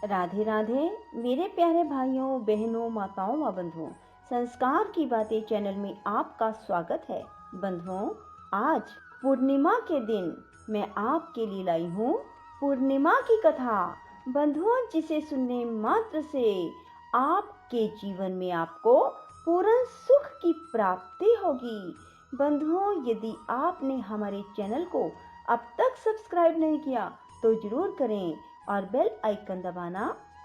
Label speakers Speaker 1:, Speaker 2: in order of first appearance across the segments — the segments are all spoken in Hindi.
Speaker 1: राधे राधे मेरे प्यारे भाइयों बहनों माताओं व बंधुओं। संस्कार की बातें चैनल में आपका स्वागत है। बंधुओं, आज पूर्णिमा के दिन मैं आपके लिए लाई हूँ पूर्णिमा की कथा। बंधुओं, जिसे सुनने मात्र से आपके जीवन में आपको पूर्ण सुख की प्राप्ति होगी। बंधुओं, यदि आपने हमारे चैनल को अब तक सब्सक्राइब नहीं किया तो जरूर करें और बेल आइकन दबाना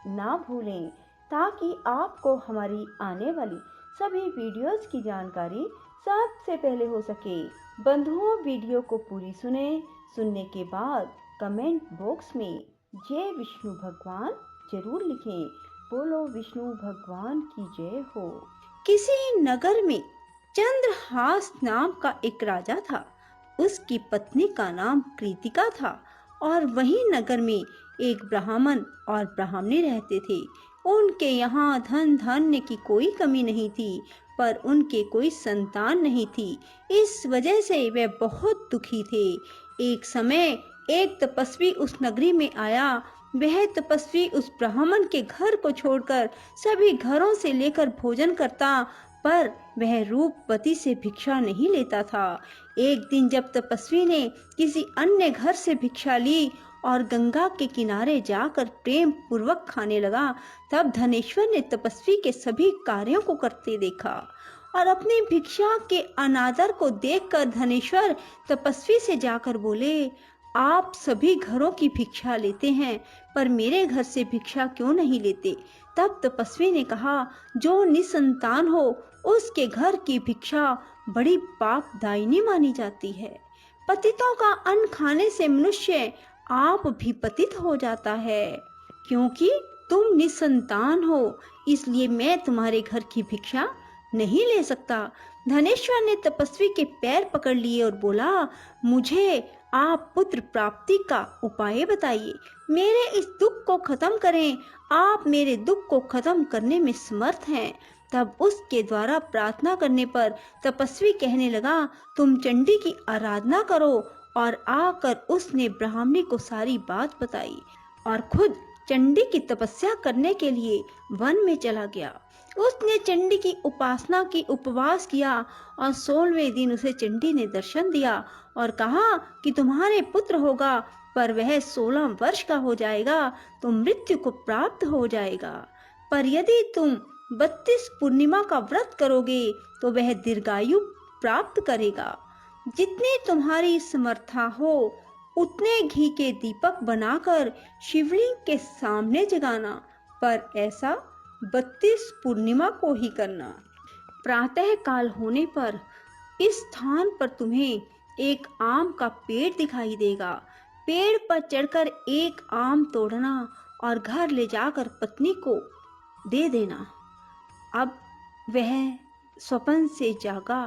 Speaker 1: ना भूलें, ताकि आपको हमारी आने वाली सभी वीडियोस की जानकारी सबसे पहले हो सके। बंधुओं, वीडियो को पूरी सुनने के बाद कमेंट बॉक्स में जय विष्णु भगवान जरूर लिखें। बोलो विष्णु भगवान की जय हो। किसी नगर में चंद्रहास नाम का एक राजा था। उसकी पत्नी का नाम कृतिका था और वही नगर में एक ब्राह्मण और ब्राह्मणी रहते थे। उनके यहाँ धन धान्य की कोई कमी नहीं थी, पर उनके कोई संतान नहीं थी। इस वजह से वे बहुत दुखी थे। एक समय एक तपस्वी उस नगरी में आया। वह तपस्वी उस ब्राह्मण के घर को छोड़कर सभी घरों से लेकर भोजन करता, पर वह रूपवती से भिक्षा नहीं लेता था। एक दिन जब तपस्वी ने किसी अन्य घर से भिक्षा ली और गंगा के किनारे जाकर प्रेम पूर्वक खाने लगा, तब धनेश्वर ने तपस्वी के सभी कार्यों को करते देखा और अपनी भिक्षा के अनादर को देखकर धनेश्वर तपस्वी से जाकर बोले, आप सभी घरों की भिक्षा लेते हैं, पर मेरे घर से भिक्षा क्यों नहीं लेते? तब तपस्वी ने कहा, जो निसंतान हो उसके घर की भिक्षा बड़ी पापदायिनी मानी जाती है। पतितों का अन्न खाने से मनुष्य आप भी पतित हो जाता है। क्योंकि तुम निसंतान हो, इसलिए मैं तुम्हारे घर की भिक्षा नहीं ले सकता। धनेश्वर ने तपस्वी के पैर पकड़ लिए और बोला, मुझे आप पुत्र प्राप्ति का उपाय बताइए, मेरे इस दुख को खत्म करें। आप मेरे दुख को खत्म करने में समर्थ हैं। तब उसके द्वारा प्रार्थना करने पर तपस्वी कहने लगा, तुम चंडी की आराधना करो। और आकर उसने ब्राह्मणी को सारी बात बताई और खुद चंडी की तपस्या करने के लिए वन में चला गया। उसने चंडी की उपासना की, उपवास किया और 16वें दिन उसे चंडी ने दर्शन दिया और कहा कि तुम्हारे पुत्र होगा, पर वह 16 वर्ष का हो जाएगा तो मृत्यु को प्राप्त हो जाएगा। पर यदि तुम 32 पूर्णिमा का व्रत करोगे तो वह दीर्घायु प्राप्त करेगा। जितनी तुम्हारी समर्था हो उतने घी के दीपक बनाकर शिवलिंग के सामने जगाना, पर ऐसा 32 पूर्णिमा को ही करना। प्रातः काल होने पर इस स्थान पर तुम्हें एक आम का पेड़ दिखाई देगा। पेड़ पर चढ़कर एक आम तोड़ना और घर ले जाकर पत्नी को दे देना। अब वह स्वप्न से जागा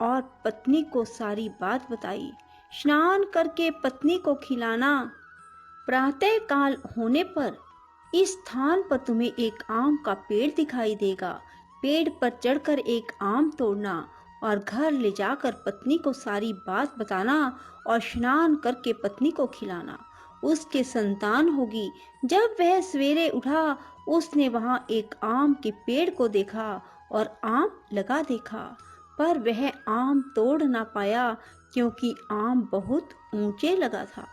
Speaker 1: और पत्नी को सारी बात बताई। स्नान करके पत्नी को खिलाना। प्रातः काल होने पर इस स्थान पर तुम्हें एक आम का पेड़ दिखाई देगा। पेड़ पर चढ़कर एक आम तोड़ना और घर ले जाकर पत्नी को सारी बात बताना और स्नान करके पत्नी को खिलाना। उसके संतान होगी। जब वह सवेरे उठा, उसने वहां एक आम के पेड़ को देखा और आम लगा देखा, पर वह आम तोड़ ना पाया क्योंकि आम बहुत ऊंचे लगा था।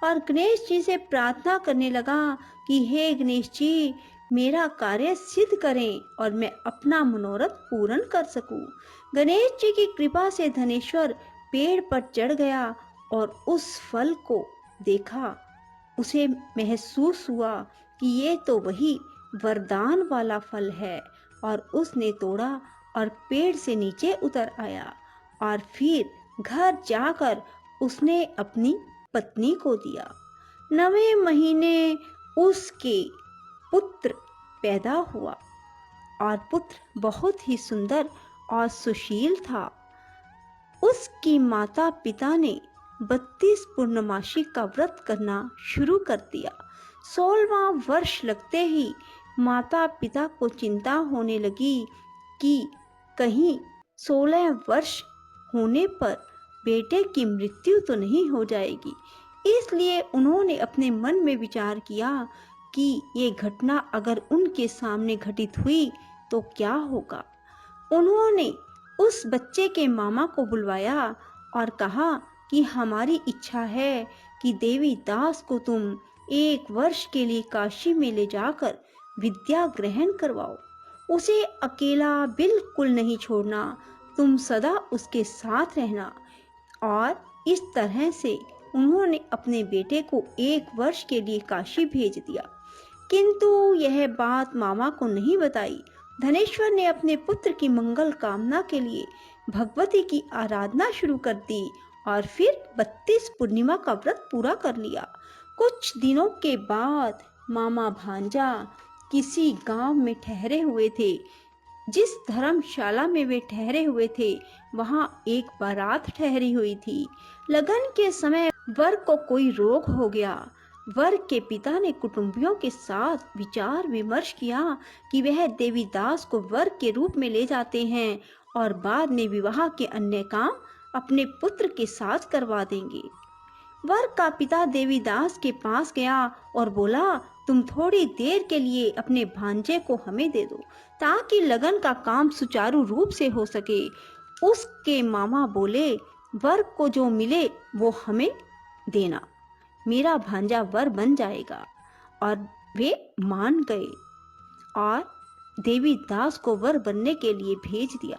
Speaker 1: और गणेश जी से प्रार्थना करने लगा कि हे गणेश जी, मेरा कार्य सिद्ध करें और मैं अपना मनोरथ पूर्ण कर सकूं। गणेश जी की कृपा से धनेश्वर पेड़ पर चढ़ गया और उस फल को देखा। उसे महसूस हुआ कि ये तो वही वरदान वाला फल है, और उसने तोड़ा और पेड़ से नीचे उतर आया और फिर घर जाकर उसने अपनी पत्नी को दिया। 9वें महीने उसके पुत्र पैदा हुआ और पुत्र बहुत ही सुंदर और सुशील था। उसकी माता पिता ने 32 पूर्णमासी का व्रत करना शुरू कर दिया। 16वां वर्ष लगते ही माता पिता को चिंता होने लगी कि कहीं 16 वर्ष होने पर बेटे की मृत्यु तो नहीं हो जाएगी। इसलिए उन्होंने अपने मन में विचार किया की ये घटना अगर उनके सामने घटित हुई तो क्या होगा। उन्होंने उस बच्चे के मामा को बुलवाया और कहा कि हमारी इच्छा है कि देवी दास को तुम 1 वर्ष के लिए काशी में ले जाकर विद्या ग्रहण करवाओ। उसे अकेला बिल्कुल नहीं छोड़ना, तुम सदा उसके साथ रहना। और इस तरह से उन्होंने अपने बेटे को 1 वर्ष के लिए काशी भेज दिया। किंतु यह बात मामा को नहीं बताई। धनेश्वर ने अपने पुत्र की मंगल कामना के लिए भगवती की आराधना शुरू कर दी और फिर 32 पूर्णिमा का व्रत पूरा कर लिया। कुछ दिनों के बाद मामा भांजा किसी गांव में ठहरे हुए थे। जिस धर्मशाला में वे ठहरे हुए थे वहां एक बारात ठहरी हुई थी। लगन के समय वर को कोई रोग हो गया। वर के पिता ने कुटुंबियों के साथ विचार विमर्श किया कि वह देवीदास को वर के रूप में ले जाते हैं और बाद में विवाह के अन्य काम अपने पुत्र के साथ करवा देंगे। वर का पिता देवीदास के पास गया और बोला, तुम थोड़ी देर के लिए अपने भांजे को हमें दे दो ताकि लगन का काम सुचारू रूप से हो सके। उसके मामा बोले, वर को जो मिले वो हमें देना, मेरा भांजा वर बन जाएगा। और वे मान गए और देवीदास को वर बनने के लिए भेज दिया।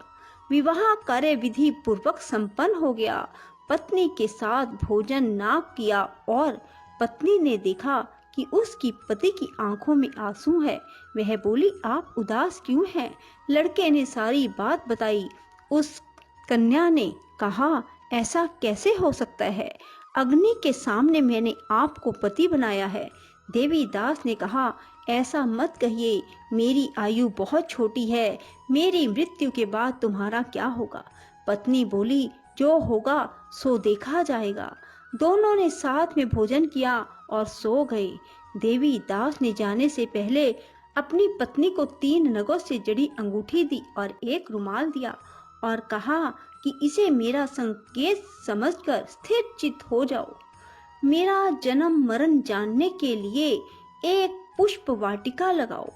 Speaker 1: विवाह कार्य विधि पूर्वक संपन्न हो गया। पत्नी के साथ भोजन ना किया और पत्नी ने देखा कि उसकी पति की आंखों में आंसू है। वह बोली, आप उदास क्यों हैं? लड़के ने सारी बात बताई। उस कन्या ने कहा, ऐसा कैसे हो सकता है? अग्नि के सामने मैंने आपको पति बनाया है। देवीदास ने कहा, ऐसा मत कहिए, मेरी आयु बहुत छोटी है, मेरी मृत्यु के बाद तुम्हारा क्या होगा? पत्नी बोली, जो होगा सो देखा जाएगा। दोनों ने साथ में भोजन किया और सो गए। देवीदास ने जाने से पहले अपनी पत्नी को 3 नगों से जड़ी अंगूठी दी और एक रुमाल दिया और कहा कि इसे मेरा संकेत समझकर स्थिर चित्त हो जाओ। मेरा जन्म मरण जानने के लिए एक पुष्प वाटिका लगाओ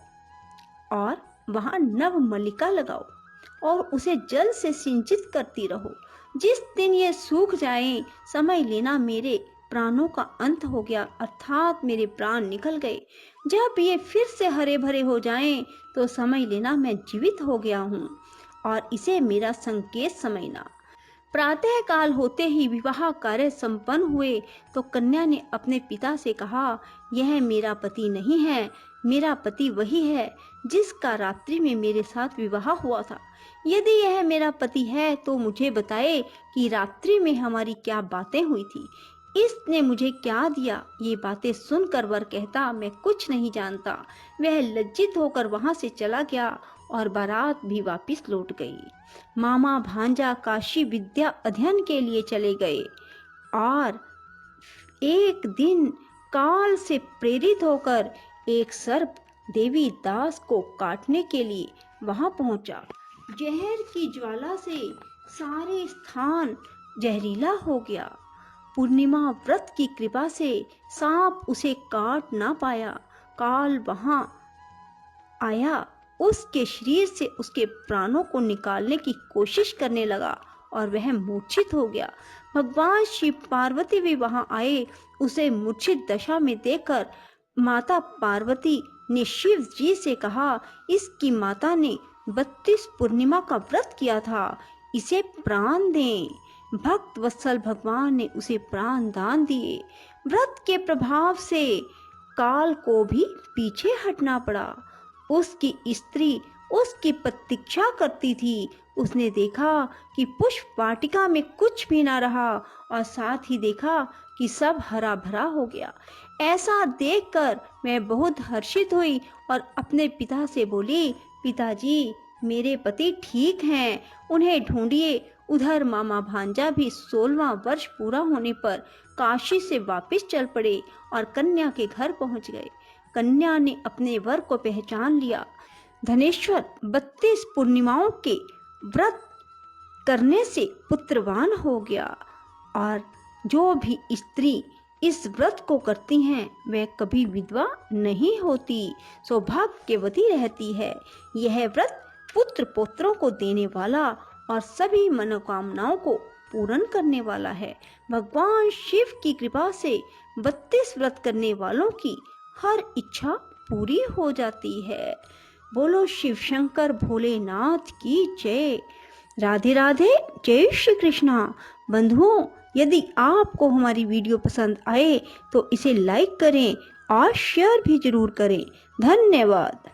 Speaker 1: और वहां नव मल्लिका लगाओ और उसे जल से सिंचित करती रहो। जिस दिन ये सूख जाए समझ लेना मेरे प्राणों का अंत हो गया, अर्थात मेरे प्राण निकल गए। जब ये फिर से हरे भरे हो जाएं तो समझ लेना मैं जीवित हो गया हूँ और इसे मेरा संकेत समझना। प्रातः काल होते ही विवाह कार्य संपन्न हुए तो कन्या ने अपने पिता से कहा, यह मेरा पति नहीं है, मेरा पति वही है जिसका रात्रि में मेरे साथ विवाह हुआ था। यदि यह मेरा पति है तो मुझे बताए कि रात्रि में हमारी क्या बातें हुई थी, इसने मुझे क्या दिया। ये बातें सुनकर वर कहता, मैं कुछ नहीं जानता। वह लज्जित होकर वहां से चला गया और बारात भी वापस लौट गई। मामा भांजा काशी विद्या अध्ययन के लिए चले गए और एक दिन काल से प्रेरित होकर एक सर्प देवीदास को काटने के लिए वहां पहुंचा। जहर की ज्वाला से सारे स्थान जहरीला हो गया। पूर्णिमा व्रत की कृपा से सांप उसे काट ना पाया। काल वहां आया, उसके शरीर से उसके प्राणों को निकालने की कोशिश करने लगा और वह मूर्छित हो गया। भगवान शिव पार्वती भी वहां आए। उसे मूर्छित दशा में देखकर माता पार्वती ने शिव जी से कहा, इसकी माता ने 32 पूर्णिमा का व्रत किया था, इसे प्राण दें। भक्त वत्सल भगवान ने उसे प्राण दान दिए। व्रत के प्रभाव से काल को भी पीछे हटना पड़ा। उसकी स्त्री उसकी प्रतीक्षा करती थी। उसने देखा कि पुष्प वाटिका में कुछ भी ना रहा और साथ ही देखा कि सब हरा भरा हो गया। ऐसा देखकर मैं बहुत हर्षित हुई और अपने पिता से बोली, पिताजी मेरे पति ठीक हैं, उन्हें ढूंढिए। उधर मामा भांजा भी 16वां वर्ष पूरा होने पर काशी से वापस चल पड़े और कन्या के घर पहुंच गए। कन्या ने अपने वर को पहचान लिया। धनेश्वर 32 पूर्णिमाओं के व्रत करने से पुत्रवान हो गया और जो भी स्त्री इस व्रत को करती हैं वह कभी विधवा नहीं होती, सौभाग्यवती रहती है। यह व्रत पुत्र पौत्रों को देने वाला और सभी मनोकामनाओं को पूर्ण करने वाला है। भगवान शिव की कृपा से 32 व्रत करने वालों की हर इच्छा पूरी हो जाती है। बोलो शिव शंकर भोलेनाथ की जय। राधे राधे, जय श्री कृष्णा। बंधुओं, यदि आपको हमारी वीडियो पसंद आए तो इसे लाइक करें और शेयर भी जरूर करें। धन्यवाद।